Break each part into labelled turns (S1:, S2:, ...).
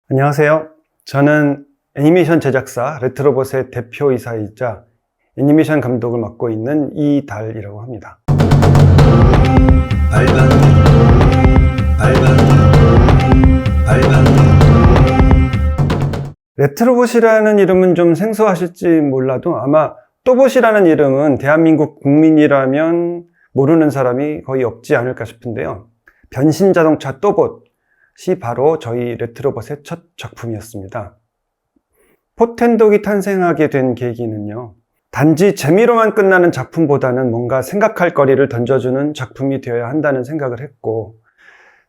S1: 안녕하세요. 저는 애니메이션 제작사 레트로봇의 대표이사이자 애니메이션 감독을 맡고 있는 이달이라고 합니다. 레트로봇이라는 이름은 좀 생소하실지 몰라도 아마 또봇이라는 이름은 대한민국 국민이라면 모르는 사람이 거의 없지 않을까 싶은데요. 변신자동차 또봇이 바로 저희 레트로봇의 첫 작품이었습니다. 포텐독이 탄생하게 된 계기는요, 단지 재미로만 끝나는 작품보다는 뭔가 생각할 거리를 던져주는 작품이 되어야 한다는 생각을 했고,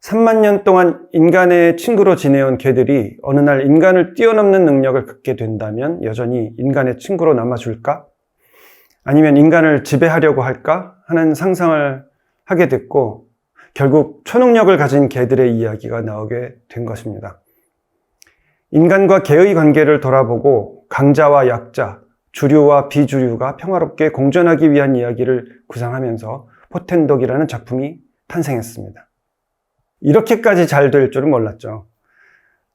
S1: 3만 년 동안 인간의 친구로 지내온 개들이 어느 날 인간을 뛰어넘는 능력을 갖게 된다면 여전히 인간의 친구로 남아줄까? 아니면 인간을 지배하려고 할까? 하는 상상을 하게 됐고, 결국 초능력을 가진 개들의 이야기가 나오게 된 것입니다. 인간과 개의 관계를 돌아보고 강자와 약자, 주류와 비주류가 평화롭게 공존하기 위한 이야기를 구상하면서 포텐독이라는 작품이 탄생했습니다. 이렇게까지 잘 될 줄은 몰랐죠.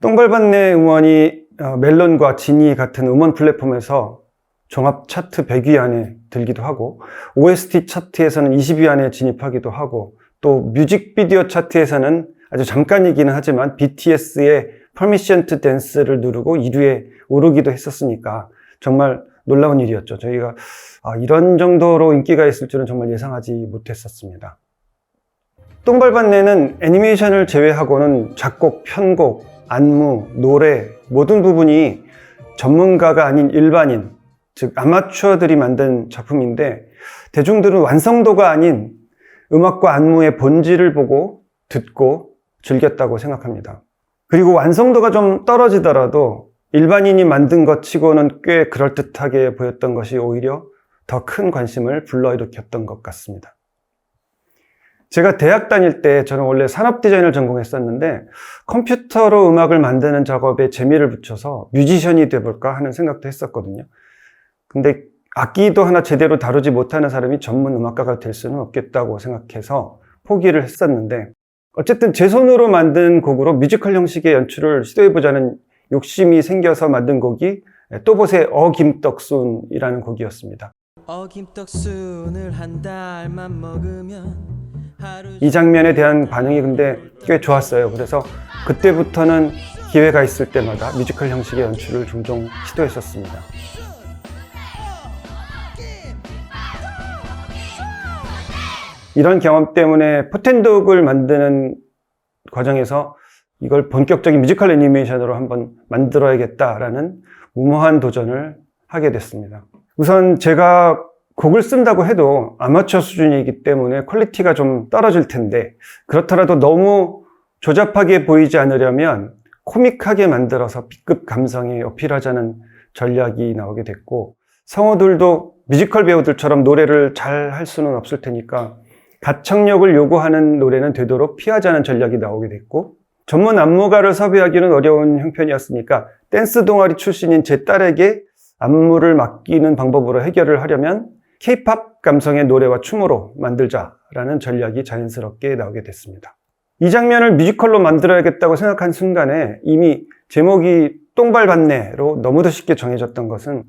S1: 똥발반내 음원이 멜론과 지니 같은 음원 플랫폼에서 종합 차트 100위 안에 들기도 하고, OST 차트에서는 20위 안에 진입하기도 하고, 또 뮤직비디오 차트에서는 아주 잠깐이기는 하지만 BTS의 Permission to Dance를 누르고 1위에 오르기도 했었으니까 정말 놀라운 일이었죠. 저희가 이런 정도로 인기가 있을 줄은 정말 예상하지 못했었습니다. 똥발반내는 애니메이션을 제외하고는 작곡, 편곡, 안무, 노래 모든 부분이 전문가가 아닌 일반인, 즉 아마추어들이 만든 작품인데, 대중들은 완성도가 아닌 음악과 안무의 본질을 보고 듣고 즐겼다고 생각합니다. 그리고 완성도가 좀 떨어지더라도 일반인이 만든 것 치고는 꽤 그럴듯하게 보였던 것이 오히려 더 큰 관심을 불러일으켰던 것 같습니다. 제가 대학 다닐 때 저는 원래 산업 디자인을 전공했었는데, 컴퓨터로 음악을 만드는 작업에 재미를 붙여서 뮤지션이 돼볼까 하는 생각도 했었거든요. 근데 악기도 하나 제대로 다루지 못하는 사람이 전문 음악가가 될 수는 없겠다고 생각해서 포기를 했었는데, 어쨌든 제 손으로 만든 곡으로 뮤지컬 형식의 연출을 시도해보자는 욕심이 생겨서 만든 곡이 또봇의 어김떡순이라는 곡이었습니다.
S2: 어김떡순을 한 달만 먹으면
S1: 이 장면에 대한 반응이 근데 꽤 좋았어요. 그래서 그때부터는 기회가 있을 때마다 뮤지컬 형식의 연출을 종종 시도했었습니다. 이런 경험 때문에 포텐독을 만드는 과정에서 이걸 본격적인 뮤지컬 애니메이션으로 한번 만들어야겠다라는 무모한 도전을 하게 됐습니다. 우선 제가 곡을 쓴다고 해도 아마추어 수준이기 때문에 퀄리티가 좀 떨어질 텐데, 그렇더라도 너무 조잡하게 보이지 않으려면 코믹하게 만들어서 B급 감성에 어필하자는 전략이 나오게 됐고, 성우들도 뮤지컬 배우들처럼 노래를 잘 할 수는 없을 테니까 가창력을 요구하는 노래는 되도록 피하자는 전략이 나오게 됐고, 전문 안무가를 섭외하기는 어려운 형편이었으니까 댄스 동아리 출신인 제 딸에게 안무를 맡기는 방법으로 해결을 하려면 K-POP 감성의 노래와 춤으로 만들자라는 전략이 자연스럽게 나오게 됐습니다. 이 장면을 뮤지컬로 만들어야겠다고 생각한 순간에 이미 제목이 똥발반내로 너무도 쉽게 정해졌던 것은,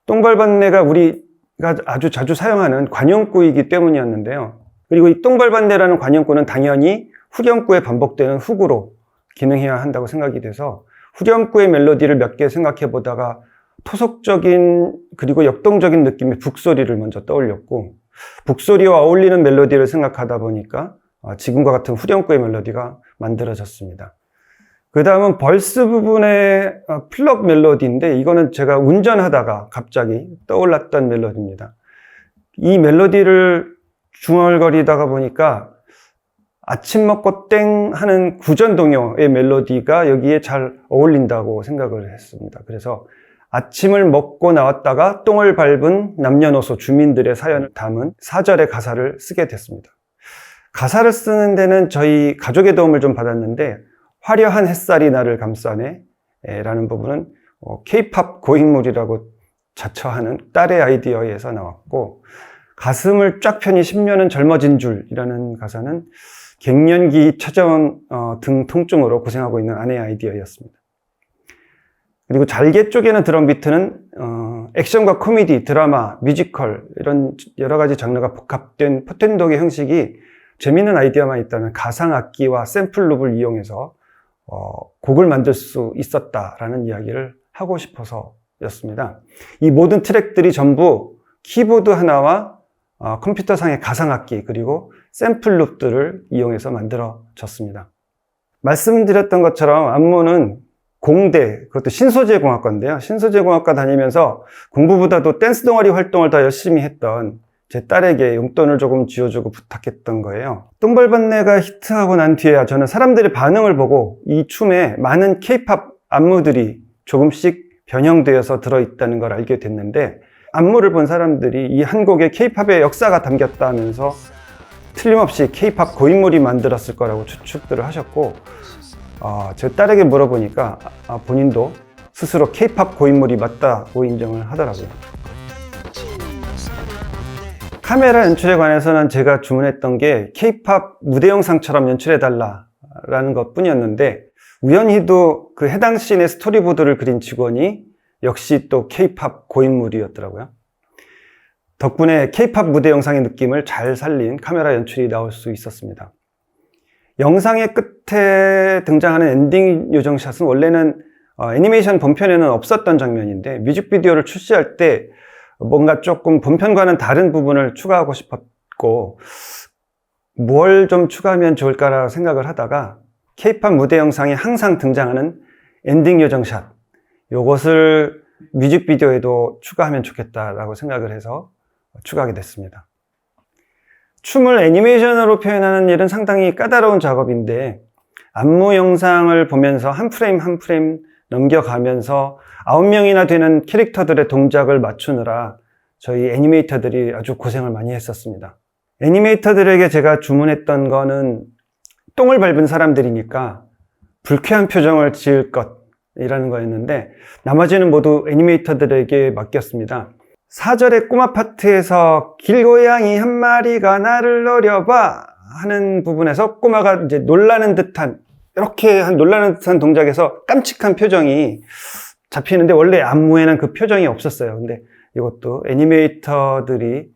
S1: 똥발반내가 우리가 아주 자주 사용하는 관용구이기 때문이었는데요. 그리고 이 똥발반내라는 관용구는 당연히 후렴구에 반복되는 훅으로 기능해야 한다고 생각이 돼서 후렴구의 멜로디를 몇 개 생각해 보다가 토속적인 그리고 역동적인 느낌의 북소리를 먼저 떠올렸고, 북소리와 어울리는 멜로디를 생각하다 보니까 지금과 같은 후렴구의 멜로디가 만들어졌습니다. 그 다음은 벌스 부분의 플럭 멜로디인데, 이거는 제가 운전하다가 갑자기 떠올랐던 멜로디입니다. 이 멜로디를 중얼거리다가 보니까 아침 먹고 땡 하는 구전동요의 멜로디가 여기에 잘 어울린다고 생각을 했습니다. 그래서 아침을 먹고 나왔다가 똥을 밟은 남녀노소 주민들의 사연을 담은 4절의 가사를 쓰게 됐습니다. 가사를 쓰는 데는 저희 가족의 도움을 좀 받았는데, 화려한 햇살이 나를 감싸네 라는 부분은 K-POP 고인물이라고 자처하는 딸의 아이디어에서 나왔고, 가슴을 쫙 펴니 10년은 젊어진 줄이라는 가사는 갱년기 찾아온 등 통증으로 고생하고 있는 아내의 아이디어였습니다. 그리고 잘게 쪼개는 드럼 비트는 액션과 코미디, 드라마, 뮤지컬 이런 여러 가지 장르가 복합된 포텐독의 형식이 재미있는 아이디어만 있다면 가상악기와 샘플 룹을 이용해서 곡을 만들 수 있었다라는 이야기를 하고 싶어서였습니다. 이 모든 트랙들이 전부 키보드 하나와 컴퓨터상의 가상악기 그리고 샘플 룹들을 이용해서 만들어졌습니다. 말씀드렸던 것처럼 안무는 공대, 그것도 신소재공학과인데요. 신소재공학과 다니면서 공부보다도 댄스 동아리 활동을 더 열심히 했던 제 딸에게 용돈을 조금 쥐어주고 부탁했던 거예요. 똥벌받네가 히트하고 난 뒤에 저는 사람들의 반응을 보고 이 춤에 많은 K-팝 안무들이 조금씩 변형되어서 들어있다는 걸 알게 됐는데, 안무를 본 사람들이 이 한 곡에 K-팝의 역사가 담겼다면서 틀림없이 K-팝 고인물이 만들었을 거라고 추측들을 하셨고, 제 딸에게 물어보니까 본인도 스스로 K-팝 고인물이 맞다고 인정을 하더라고요. 카메라 연출에 관해서는 제가 주문했던 게 K-팝 무대 영상처럼 연출해달라는 것 뿐이었는데, 우연히도 그 해당 씬의 스토리보드를 그린 직원이 역시 또 K-팝 고인물이었더라고요. 덕분에 K-팝 무대 영상의 느낌을 잘 살린 카메라 연출이 나올 수 있었습니다. 영상의 끝에 등장하는 엔딩 요정샷은 원래는 애니메이션 본편에는 없었던 장면인데, 뮤직비디오를 출시할 때 뭔가 조금 본편과는 다른 부분을 추가하고 싶었고, 뭘 좀 추가하면 좋을까라 생각을 하다가 K-팝 무대 영상에 항상 등장하는 엔딩 요정샷, 이것을 뮤직비디오에도 추가하면 좋겠다라고 생각을 해서 추가하게 됐습니다. 춤을 애니메이션으로 표현하는 일은 상당히 까다로운 작업인데, 안무 영상을 보면서 한 프레임 한 프레임 넘겨가면서 9명이나 되는 캐릭터들의 동작을 맞추느라 저희 애니메이터들이 아주 고생을 많이 했었습니다. 애니메이터들에게 제가 주문했던 거는 똥을 밟은 사람들이니까 불쾌한 표정을 지을 것이라는 거였는데, 나머지는 모두 애니메이터들에게 맡겼습니다. 4절의 꼬마 파트에서 길고양이 한 마리가 나를 노려봐 하는 부분에서 꼬마가 이제 놀라는 듯한, 이렇게 한 놀라는 듯한 동작에서 깜찍한 표정이 잡히는데, 원래 안무에는 그 표정이 없었어요. 근데 이것도 애니메이터들이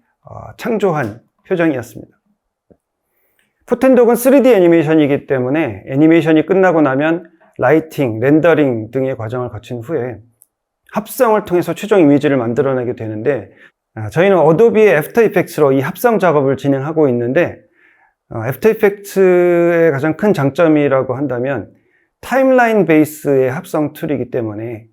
S1: 창조한 표정이었습니다. 포텐독은 3D 애니메이션이기 때문에 애니메이션이 끝나고 나면 라이팅, 렌더링 등의 과정을 거친 후에 합성을 통해서 최종 이미지를 만들어내게 되는데, 저희는 어도비의 애프터 이펙트로 이 합성 작업을 진행하고 있는데, 애프터 이펙트의 가장 큰 장점이라고 한다면 타임라인 베이스의 합성 툴이기 때문에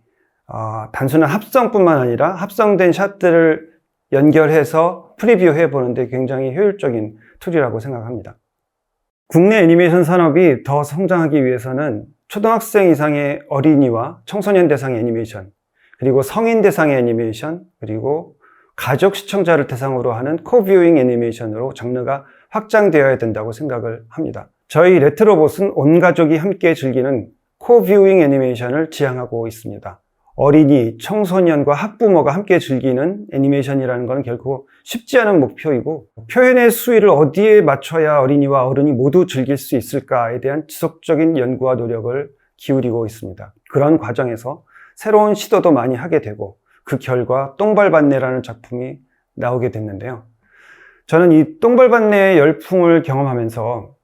S1: 단순한 합성뿐만 아니라 합성된 샷들을 연결해서 프리뷰 해보는데 굉장히 효율적인 툴이라고 생각합니다. 국내 애니메이션 산업이 더 성장하기 위해서는 초등학생 이상의 어린이와 청소년 대상의 애니메이션, 그리고 성인 대상의 애니메이션, 그리고 가족 시청자를 대상으로 하는 코뷰잉 애니메이션으로 장르가 확장되어야 된다고 생각을 합니다. 저희 레트로봇은 온 가족이 함께 즐기는 코뷰잉 애니메이션을 지향하고 있습니다. 어린이, 청소년과 학부모가 함께 즐기는 애니메이션이라는 것은 결코 쉽지 않은 목표이고, 표현의 수위를 어디에 맞춰야 어린이와 어른이 모두 즐길 수 있을까에 대한 지속적인 연구와 노력을 기울이고 있습니다. 그런 과정에서 새로운 시도도 많이 하게 되고, 그 결과 똥벌받네라는 작품이 나오게 됐는데요. 저는 이 똥벌받네의 열풍을 경험하면서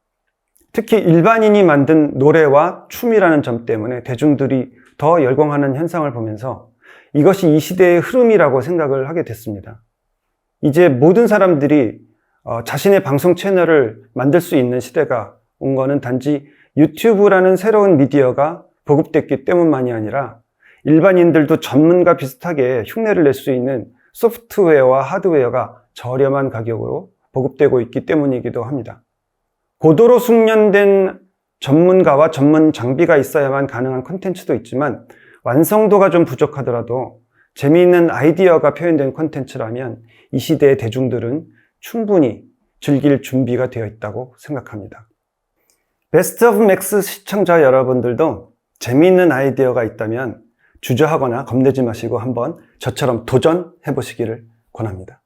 S1: 특히 일반인이 만든 노래와 춤이라는 점 때문에 대중들이 더 열광하는 현상을 보면서 이것이 이 시대의 흐름이라고 생각을 하게 됐습니다. 이제 모든 사람들이 자신의 방송 채널을 만들 수 있는 시대가 온 거는 단지 유튜브라는 새로운 미디어가 보급됐기 때문만이 아니라, 일반인들도 전문가 비슷하게 흉내를 낼 수 있는 소프트웨어와 하드웨어가 저렴한 가격으로 보급되고 있기 때문이기도 합니다. 고도로 숙련된 전문가와 전문 장비가 있어야만 가능한 콘텐츠도 있지만, 완성도가 좀 부족하더라도 재미있는 아이디어가 표현된 콘텐츠라면 이 시대의 대중들은 충분히 즐길 준비가 되어 있다고 생각합니다. 베스트 오브 맥스 시청자 여러분들도 재미있는 아이디어가 있다면 주저하거나 겁내지 마시고 한번 저처럼 도전해 보시기를 권합니다.